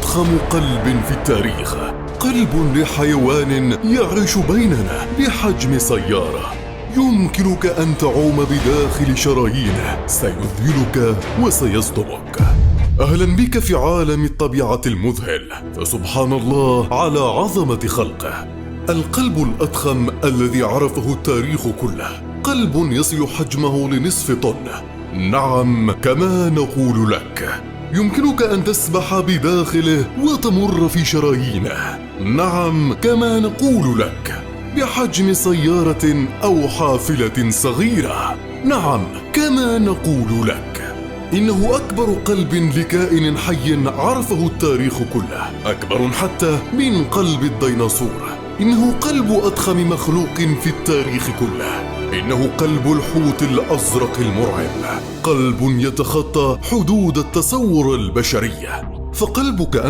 أضخم قلب في التاريخ، قلب لحيوان يعيش بيننا بحجم سيارة. يمكنك أن تعوم بداخل شرايينه، سيذهلك وسيصدمك. أهلا بك في عالم الطبيعة المذهل، فسبحان الله على عظمة خلقه. القلب الأضخم الذي عرفه التاريخ كله، قلب يصل حجمه لنصف طن. نعم، كما نقول لك، يمكنك أن تسبح بداخله وتمر في شرايينه. نعم، كما نقول لك، بحجم سيارة أو حافلة صغيرة. نعم، كما نقول لك، إنه أكبر قلب لكائن حي عرفه التاريخ كله، أكبر حتى من قلب الديناصور. إنه قلب أضخم مخلوق في التاريخ كله. إنه قلب الحوت الأزرق المرعب، قلب يتخطى حدود التصور البشرية. فقلبك أنت